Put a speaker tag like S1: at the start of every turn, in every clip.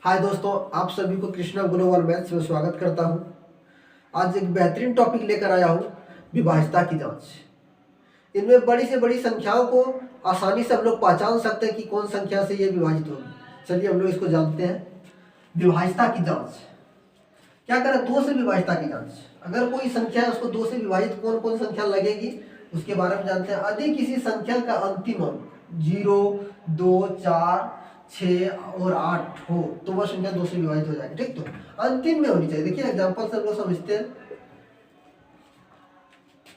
S1: हाय दोस्तों, आप सभी को कृष्णा ग्लोबल मैथ्स में स्वागत करता हूं। आज एक बेहतरीन टॉपिक लेकर आया हूं, विभाज्यता की जांच। इनमें बड़ी से बड़ी संख्याओं को आसानी से हम लोग पहचान सकते हैं कि कौन संख्या से ये विभाजित होगी। चलिए हम लोग इसको जानते हैं। विभाज्यता की जांच क्या करें? दो से विभाज्यता की जांच। अगर कोई संख्या है उसको दो से विभाजित कौन कौन संख्या लगेगी उसके बारे में जानते हैं। यदि किसी संख्या का अंतिम अंक 0, 2, 4, 6 और 8 हो तो वह संख्या दो से विभाजित हो जाएगी। ठीक, तो अंतिम में होनी चाहिए। देखिए एग्जांपल से हम लोग समझते हैं।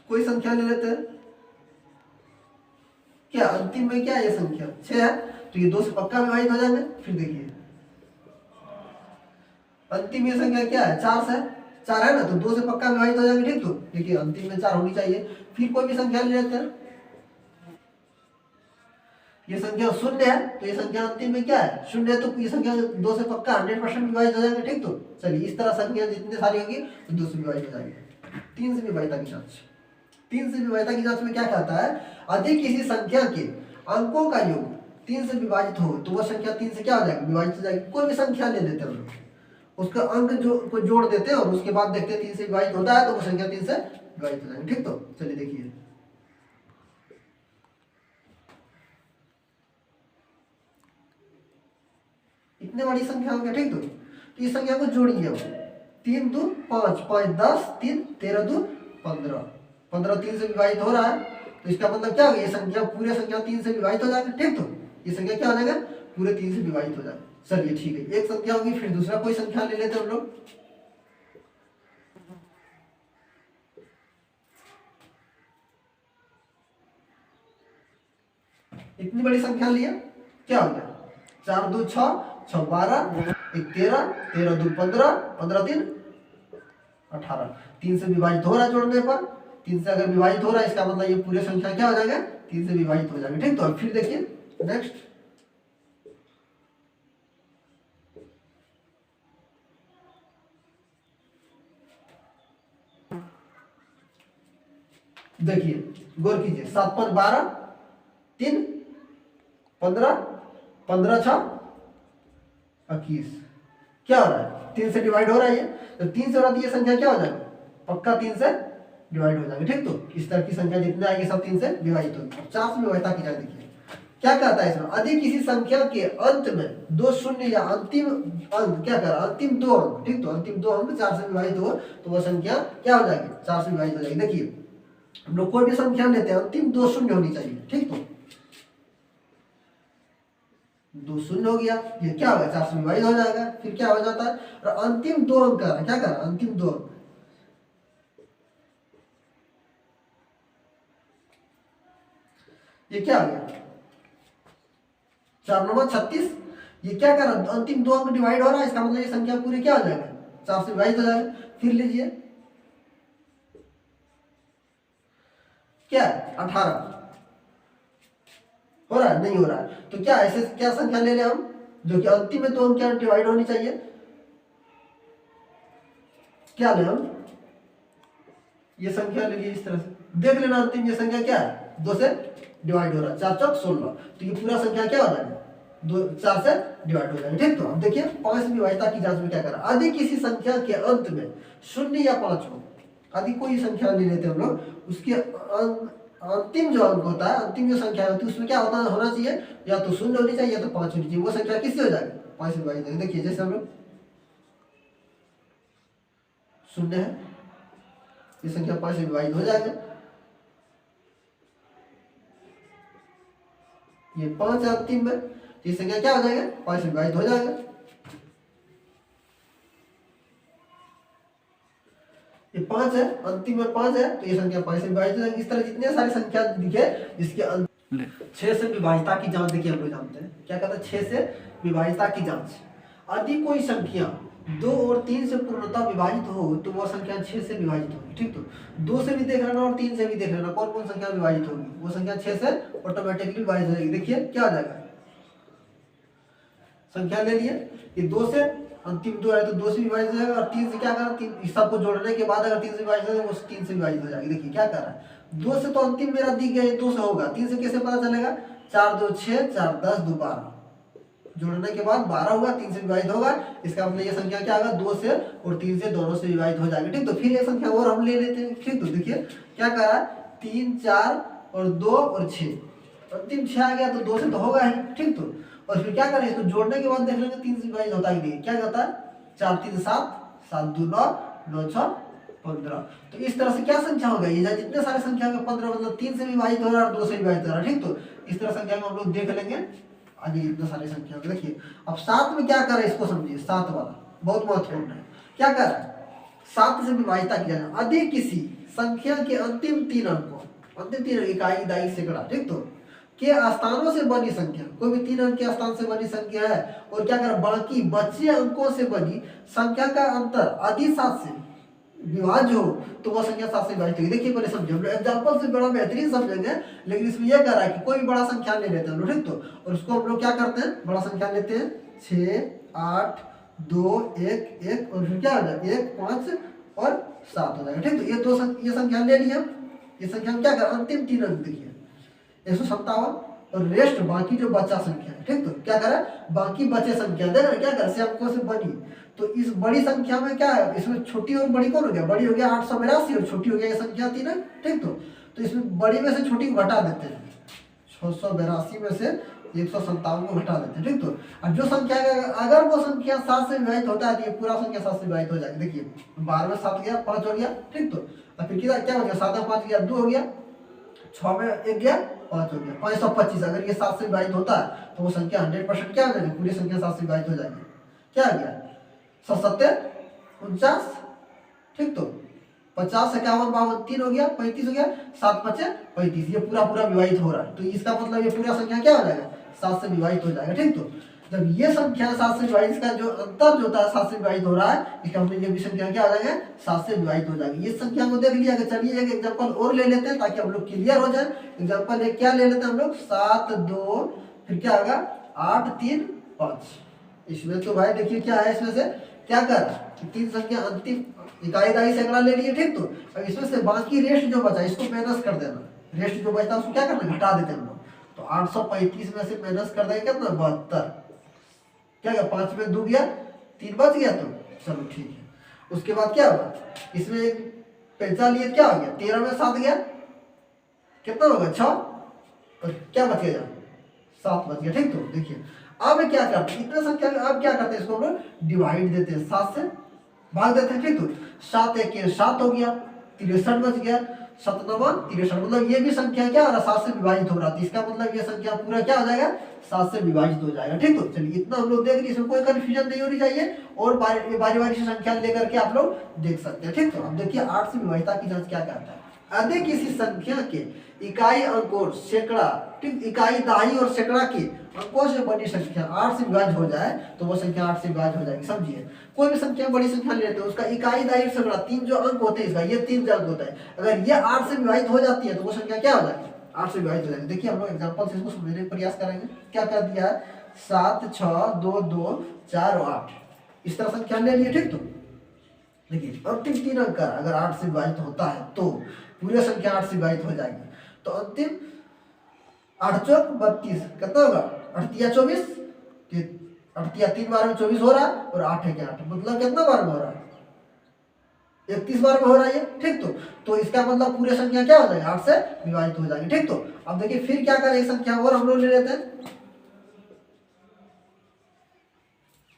S1: कोई संख्या ले लेते हैं, क्या अंतिम में क्या है? ये संख्या 6 है तो ये दो से पक्का विभाजित हो जाएंगे। फिर देखिए अंतिम ये संख्या क्या है? 4 से 4 है ना, तो दो से पक्का विभाजित हो जाएंगे। ठीक, तो देखिए अंतिम में 4 होनी चाहिए। फिर कोई भी संख्या ले लेते हैं। ये संख्या 0 है तो ये संख्या अंतिम में क्या है? 0 है, तो ये संख्या दो से पक्का 100% विभाजित हो जाएंगे। ठीक, तो चलिए इस तरह संख्या जितनी सारी होगी तो दो से विभाजित हो जाएंगे। 3 से विभाज्यता की जांच। 3 से विभाज्यता की जांच में क्या कहता है? यदि किसी संख्या के अंकों का योग 3 से विभाजित हो तो वह संख्या 3 से क्या हो जाएगी? विभाजित हो जाएगी। कोई भी संख्या ले लेते हैं हम लोग, उसका अंक जो को जोड़ देते हैं और उसके बाद देखते हैं 3 से विभाजित होता है तो वो संख्या 3 से विभाजित हो जाएगी। ठीक, तो चलिए देखिए इतने बड़ी संख्या हो गया। ठीक, तो इस संख्या को जोड़िए अब। 3 2 5, 5 10, 3 13 2 15, 15 3 से विभाजित हो रहा है तो इसका मतलब क्या होगा? ये संख्या पूरे संख्या 3 से विभाजित हो जाएगा। ठीक, तो ये संख्या क्या हो जाएगा? पूरे 3 से विभाजित हो जाएगा। चलिए ठीक है, एक संख्या होगी। फिर दूसरा कोई संख्या ले लेते हैं हम लोग। इतनी बड़ी संख्या लिया, क्या हो गया? 4 2 6, 6 12, 1 13, 13 2 15, 15 3 18। 3 से विभाजित हो रहा है जोड़ने पर। 3 से अगर विभाजित हो रहा है इसका मतलब ये पूरे संख्या क्या हो जाएगा? 3 से विभाजित हो जाएगा। ठीक, तो अब फिर देखिए नेक्स्ट। देखिए गौर कीजिए, 7 5 12, 3 15, 15 6 21। क्या हो रहा है? 3 से डिवाइड हो रहा है ये, तो 3 से हो रहा है तो ये संख्या क्या हो जाएगा? पक्का 3 से डिवाइड हो जाएगा। ठीक, तो इस तरह की संख्या जितने आएगी सब 3 से विभाजित होगी। 4 से विभाज्यता की जाए। देखिए क्या कहता है इसमें? यदि किसी संख्या के अंत में दो शून्य या अंतिम अंक क्या कर अंतिम दो अंक, ठीक, तो अंतिम दो अंक 4 से विभाजित हो तो वह संख्या क्या हो जाएगी? 4 से विभाजित हो जाएगी। देखिए हम लोग कोई भी संख्या लेते हैं, अंतिम दो शून्य होनी चाहिए। ठीक, तो 2 शून्य हो गया, ये क्या होगा? 4 से विभाजित हो जाएगा। फिर क्या हो जाता है? और अंतिम दो अंक कर क्या कर अंतिम दो अंक, ये क्या हो गया? 4 9 36। ये क्या कर अंतिम दो अंक डिवाइड हो रहा है, इसका मतलब ये संख्या पूरी क्या हो जाएगा? 4 से विभाजित हो जाएगा। फिर लीजिए क्या 18 हो रहा है? नहीं हो रहा है तो क्या ऐसे क्या संख्या ले लें हम जो कि अंतिम में दो अंक क्या डिवाइड होनी चाहिए? क्या लें हम? ये संख्या ले लीजिए इस तरह से, देख लेना अंतिम ये संख्या क्या है? 2 से डिवाइड हो रहा है। 4 चौक 16, तो ये पूरा संख्या क्या हो जाएगा? 2 4 से डिवाइड हो जाएगा। ठीक, तो अब देखिए 5 विभाज्यता की जांच में क्या करा? यदि किसी संख्या के अंत में 0 या 5 हो, यदि कोई संख्या ले लेते हैं हम लोग, उसके अंतिम जो अंक होता है, अंतिम जो संख्या होती है उसमें क्या होना चाहिए? या तो 0 होनी चाहिए या तो 5 होनी चाहिए। वो संख्या किससे हो जाएगी? 5 से विभाजित। देखिए जैसे हम लोग 0 है, ये संख्या 5 से विभाजित हो जाएगा। ये 5 है अंतिम में, तो ये संख्या क्या हो जाएगा? 5 से विभाजित हो जाएगा। ये 5 है, अंतिम में 5 है तो ये संख्या 5 से विभाजित हो जाएगी। इस तरह जितने सारे संख्या दिखे जिसके 6 से विभाज्यता की जांच। देखिए हम लोग जानते हैं क्या कहता है? 6 से विभाज्यता की जांच। यदि कोई संख्या 2 और 3 से पूर्णतः विभाजित हो तो वह संख्या 6 से विभाजित होगी। ठीक, तो 2 से भी देख लेना और 3 से भी देख लेना कौन कौन संख्या विभाजित होगी। वो संख्या 6 से ऑटोमेटिकली विभाजित हो जाएगी। देखिए क्या हो जाएगा? संख्या ले लिए, ये 2 से अंतिम 2 है तो 2 से विभाजित हो जाएगा। और 3 से क्या करा? 3 सबको जोड़ने के बाद अगर 3 से विभाजित हो जाएगा वो 3 से विभाजित हो जाएगी। देखिए क्या कर रहा है? 2 से तो अंतिम मेरा दिख गया, 2 से होगा। 3 से कैसे पता चलेगा? 4 2 6, 4 10 2 12। जोड़ने के बाद 12 होगा, 3 से विभाजित होगा, इसका मतलब ये संख्या क्या होगा 2 से और 3 से दोनों से विभाजित हो जाएगी। ठीक, तो फिर ये संख्या और हम ले लेते हैं। ठीक, तो देखिए क्या कर रहा है 3 4 और 2 और 6, अंतिम 6 आ गया तो 2 से तो होगा ही। ठीक, तो और फिर क्या करें इसको जोड़ने के बाद देख लेंगे 3 से विभाजित होता है कि नहीं। क्या होता है 4 3 7 7 2 9 9 6 15। तो इस तरह से क्या संख्या हो गई, जितने सारे संख्या का 15 मतलब 3 से विभाजित हो रहा है और 2 से विभाजित हो रहा है। ठीक, तो इस तरह संख्या को हम लोग देख लेंगे आगे इतने सारे संख्या को। देखिए अब 7 में क्या कर रहा है इसको समझिए, 7 वाला बहुत महत्वपूर्ण है। क्या कर रहा है 7 से विभाजित किया जाए यदि किसी संख्या के अंतिम 3 अंकों, अंतिम 3 इकाई दाई सैकड़ा, ठीक, तो के स्थानों से बनी संख्या, कोई भी 3 अंक के स्थान से बनी संख्या है और क्या कर बाकी बचे अंकों से बनी संख्या का अंतर यदि 7 से विभाज्य हो तो वह संख्या 7 से विभाजित होगी। देखिए पहले समझे हम लोग एग्जाम्पल से बड़ा बेहतरीन समझेंगे, लेकिन इसमें यह कह रहा है कि कोई भी बड़ा संख्या ले लेते हैं हम लोग। ठीक, तो और उसको हम लोग क्या करते हैं बड़ा संख्या लेते हैं 6 8 2 1 1 और फिर क्या हो जाएगा 1 5 और 7 हो जाएगा। ठीक, तो ये संख्या ले लिया। ये संख्या हम क्या कर अंतिम 3 अंक देखिए 157 और रेस्ट बाकी जो बचा संख्या है। ठीक, तो क्या करें बाकी बचे संख्या देख रहे क्या कर से अंकों से बनी, तो इस बड़ी संख्या में क्या है इसमें छोटी और बड़ी कौन हो गया, बड़ी हो गया 882 और छोटी हो गया ये संख्या 3 है। ठीक, तो इसमें बड़ी में से छोटी को घटा देते हैं, 682 में से 157 को घटा देते हैं। ठीक, तो अब जो संख्या अगर वो संख्या 7 से विभाजित होता है तो ये पूरा संख्या 7 से विभाजित हो जाएगी। देखिए 12 में 7 गया 5 हो गया। ठीक, तो अब फिर क्या हो गया 7 में 5 गया 2 हो गया, 6 में 1 गया 5 हो गया 525। अगर ये 7 से विभाजित होता है तो वो संख्या 100% क्या हो जाएगी पूरी संख्या 7 से विभाजित हो जाएगी। क्या आ गया 7 ठीक, तो 50 51 52 3 हो गया 35 हो गया 7 5 35, ये पूरा विभाजित हो रहा है। तो इसका मतलब ये पूरा संख्या क्या हो जाएगा 7 से विभाजित हो जाएगा। ठीक, तो जब ये संख्या 7 से विभाजित, इसका जो अंतर जो होता है 7 से विभाजित हो रहा है, इसका मतलब ये भी संख्या क्या हो जाएगा 7 से विभाजित हो जाएगी। इस संख्या को देख लिया। चलिए एक एग्जांपल और ले लेते हैं ताकि हम लोग क्लियर हो जाए। एग्जांपल एक क्या ले लेते हैं हम लोग 7 2 फिर क्या होगा 8 3 5। इसमें तो भाई देखिए क्या है, इसमें से क्या कर 3 संख्या अंतिम इकाई दाई सैकड़ा ले लिए। ठीक, तो अब इसमें से बाकी रेस्ट जो बचा इसको माइनस कर देना, रेस्ट जो बचता है उसको क्या करना घटा देते हैं हम लोग। तो 835 में से माइनस कर देंगे कितना 72, क्या गया 5 में 2 गया 3 बच गया, तो चलो ठीक है। उसके बाद क्या होगा इसमें एक पैंचा लिए क्या हो गया 13 में 7 गया कितना होगा 6 और क्या बच गया 7 बच गया। ठीक, तो देखिए अब क्या करते हैं इतने संख्या में, अब क्या करते हैं इसको हम लोग डिवाइड देते हैं 7 से भाग देते हैं। ठीक, तो 7 1 7 हो गया 63 बच गया 7 9 63, मतलब ये भी संख्या क्या हो रहा 7 से विभाजित हो रहा था। इसका मतलब ये संख्या पूरा क्या हो जाएगा 7 से विभाजित हो जाएगा। ठीक, तो चलिए इतना हम लोग देख लिए, इसमें कोई कंफ्यूजन नहीं होनी चाहिए और बारी बारी से संख्या लेकर के आप लोग देख सकते हैं। ठीक, तो अब देखिए 8 से विभाजिता की जांच क्या करता है। यदि किसी संख्या के इकाई अंक और सैकड़ा, ठीक, इकाई दहाई और सैकड़ा के अंकों से बनी संख्या 8 से विभाजित हो जाए तो वो संख्या 8 से विभाजित हो जाएगी। समझिए कोई भी संख्या बड़ी संख्या ले लेते हैं उसका इकाई दहाई सैकड़ा 3 जो अंक होते हैं, इसका ये 3 अंक होता है, अगर ये 8 से विभाजित हो जाती है तो वो संख्या क्या हो जाएगी 8 से विभाजित हो जाएगी। देखिए हम लोग एग्जांपल से इसको समझने का प्रयास करेंगे। क्या कर दिया है 7 6 2 2 4 और 8 इस तरह संख्या ले लिए। ठीक, तो देखिए अंतिम 3 अंक अगर 8 से विभाजित होता है तो पूरी संख्या 8 से विभाजित हो जाएगी। तो अंतिम 8 चौक 32 कितना होगा 8 या 24, 8 3 बार में 24 हो रहा है और 8 है क्या 8, मतलब कितना बार में हो रहा है 31 बार में हो रहा है ये। ठीक, तो इसका मतलब पूरी संख्या क्या हो जाएगी 8 से विभाजित हो जाएगी। ठीक, तो अब देखिए फिर क्या करें एक संख्या और हम लोग ले लेते हैं।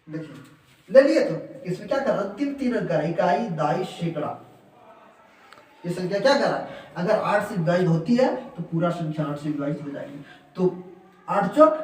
S1: देखिए ले लिए, तो इसमें क्या कर अंतिम 3 अंक इकाई दाई सैकड़ा, ये संख्या क्या कर रहा है अगर 8 से विभाजित होती है तो पूरा संख्या 8 से विभाजित हो जाएगी। तो 8 चौक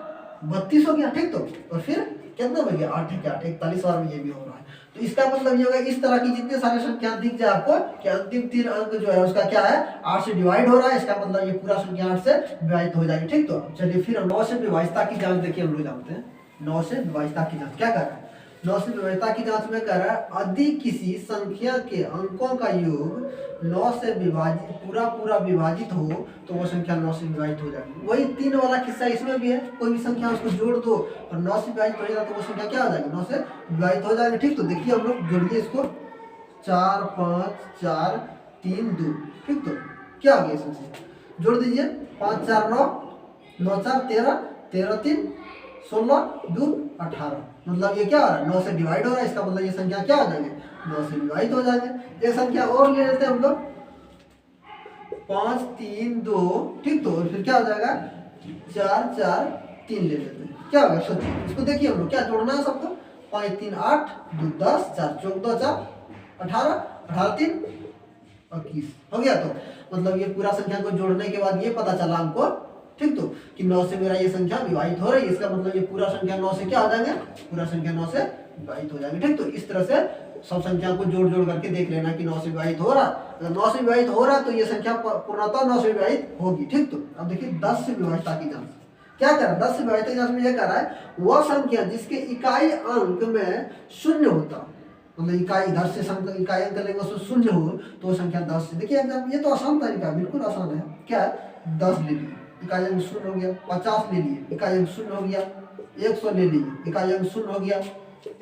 S1: 32 हो गया। ठीक, तो और फिर कितना बन गया 8 है क्या 41 बार में ये भी हो रहा है। तो इसका मतलब ये होगा इस तरह की जितने सारे संख्या दिख जाए आपको कि अंतिम 3 अंक जो है उसका क्या है 8 से डिवाइड हो रहा है, इसका मतलब ये पूरा संख्या 8 से विभाजित हो जाएगी। ठीक, तो चलिए फिर हम 9 से विभाजिता की जांच देखिए हम लोग जानते हैं। 9 से विभाजिता की जांच क्या कर रहा है 9 से विभाजिता की जांच में कर रहा है यदि किसी संख्या के अंकों का योग 9 से विभाजित पूरा विभाजित हो तो वो संख्या 9 से विभाजित हो जाएगी। वही 3 वाला किस्सा इसमें भी है, कोई भी संख्या उसको जोड़ दो और 9 से विभाजित हो जाएगा तो वो संख्या क्या हो जाएगी 9 से विभाजित हो जाएगी। ठीक, तो देखिए हम लोग जोड़िए इसको 4 5 4 3 2। ठीक, तो क्या हो गया इसमें से जोड़ दीजिए 5 4 9 9 4 13 13 3 16 दून 18, मतलब ये क्या हो रहा है 9 से डिवाइड हो रहा है, इसका मतलब ये संख्या क्या हो जाएंगे 9 से डिवाइड हो जाएंगे। एक संख्या और ले लेते हैं हम लोग 5 3 2, ठीक, तो और फिर क्या हो जाएगा 4 4 3 ले लेते हैं, क्या होगा सोचिए इसको, देखिए हम लोग क्या जोड़ना है सबको, 5 3 8 2 10 4 14 4 18 18 3 21 हो गया। तो मतलब ये पूरा संख्या को जोड़ने के बाद ये पता चला हमको, ठीक, तो कि 9 से मेरा ये संख्या विभाजित हो रही है, इसका मतलब ये पूरा संख्या 9 से क्या हो जाएंगे, पूरा संख्या 9 से विभाजित हो जाएंगे, ठीक। तो इस तरह से सब संख्या को जोड़ जोड़ करके देख लेना कि 9 से विभाजित हो रहा, अगर 9 से विभाजित हो रहा तो ये संख्या पूर्णतः 9 से विभाजित होगी, ठीक। तो अब देखिए 10 से विभाजित की जांच क्या कर रहा है, 10 से विभाजित की जांच में यह कर रहा है वह संख्या जिसके इकाई अंक में शून्य होता, मतलब इकाई इधर से इकाई अंक लेंगे उसमें शून्य हो तो वो संख्या 10 से, देखिए एग्जाम ये तो आसान तरीका है, बिल्कुल आसान है, क्या है 10 ले लिए इकाई अंक शून्य हो गया, 50 ले लिए इकाई अंक शून्य हो गया, 100 ले लिए इकाई अंक शून्य हो गया,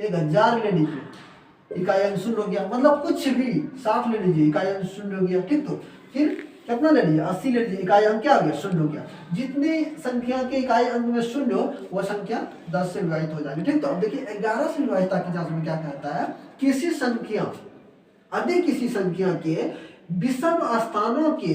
S1: 1000 ले लीजिए इकाई अंक शून्य हो गया, मतलब कुछ भी 60 ले लीजिए इकाई अंक शून्य हो गया, ठीक। तो फिर कितना ले लीजिए 80 ले लीजिए इकाई अंक क्या हो गया शून्य हो गया, जितनी संख्या के इकाई अंक में शून्य हो वह संख्या 10 से विभाजित हो जाएगी, ठीक। तो अब देखिए 11 से विभाजित की जांच में क्या कहता है, किसी संख्या यदि किसी संख्या के विषम स्थानों के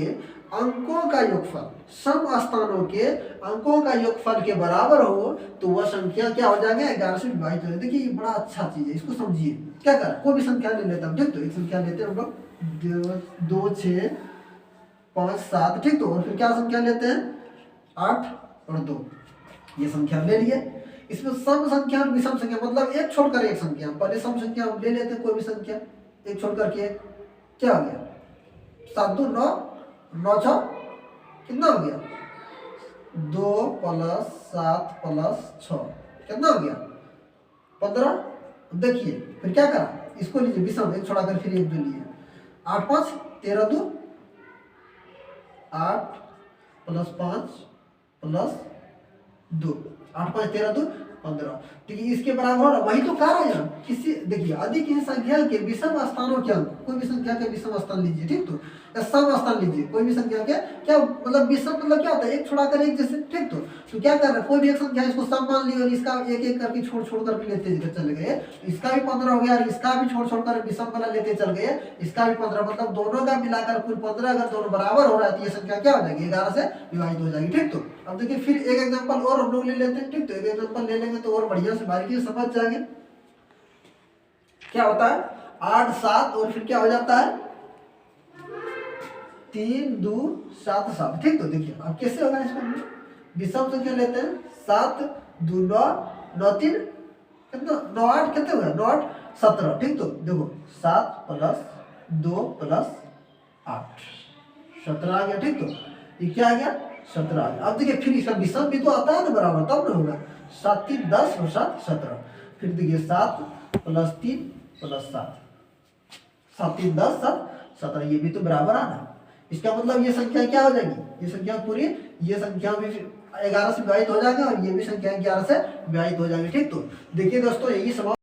S1: अंकों का योगफल सम स्थानों के अंकों का योगफल के बराबर हो तो वह संख्या क्या हो जाएगा 11 से विभाजित हो जाएगी। देखिए ये बड़ा अच्छा चीज है, इसको समझिए क्या कर, कोई भी संख्या ले लेता हूँ, ठीक। तो एक संख्या लेते हैं हम लोग 2 6 5 7, ठीक। तो और फिर क्या संख्या लेते हैं 8 और 2, ये संख्या ले लिए, इसमें सम संख्या और विषम संख्या मतलब एक छोड़कर एक संख्या, पहले सम संख्या ले लेते हैं कोई भी संख्या, एक छोड़कर के क्या हो गया 7 2 9 9 6 कितना हो गया 2 + 7 + 6 कितना हो गया 15। देखिए फिर क्या करा, इसको लीजिए विषम, एक छोड़ाकर फिर एक जो लिए 8 5 13 2 8 + 5 + 2 8 5 13 2 15, ठीक है, इसके बराबर हो, वही तो कह रहा है यार, किसी देखिए यदि किसी संख्या के विषम स्थानों के अंक, कोई भी संख्या के विषम स्थान लीजिए, ठीक। तो सम स्थान लीजिए कोई भी संख्या के, क्या मतलब विषम मतलब क्या होता है एक छोड़ाकर एक जैसे, ठीक। तो क्या कर रहे हैं कोई भी एक संख्या इसको सम मान ली और इसका एक एक करके छोड़ छोड़ करके लेते चले गए, इसका भी 15 हो गया और इसका भी छोड़ छोड़ कर विषम वाला लेते चल गए, इसका भी 15, मतलब दोनों का मिलाकर कुल 15, अगर दोनों बराबर हो रहा है तो ये संख्या क्या हो जाएगी 11 से विभाजित हो जाएगी, ठीक। तो अब देखिए फिर एक एग्जांपल और हम लोग ले लेते हैं, ठीक। तो एक एग्जांपल ले लेंगे तो और बढ़िया से बारीकी से समझ जाएंगे क्या होता है 8 7 और फिर क्या हो जाता है 3 2 7 7, ठीक। तो देखिए अब कैसे होगा इसमें विषम संख्या लेते हैं 7 2 9 9 3 कितना 9 8 कितने हुआ 9 8 17, ठीक। तो देखो 7 + 2 + 8 17 आ गया, ठीक। तो ये क्या आ गया 17 आ गया। अब देखिए फिर इसका विषम भी तो आता है ना बराबर, तब ना होगा 7 3 10 और 7 17, फिर देखिए 7 + 3 + 7 7 3 10 7 17, ये भी तो बराबर आना, इसका मतलब ये संख्या क्या हो जाएगी, ये संख्या पूरी, ये संख्या भी 11 से विभाजित हो जाएगा और ये भी संख्या 11 से विभाजित हो जाएगी, ठीक। तो देखिए दोस्तों यही समाप्त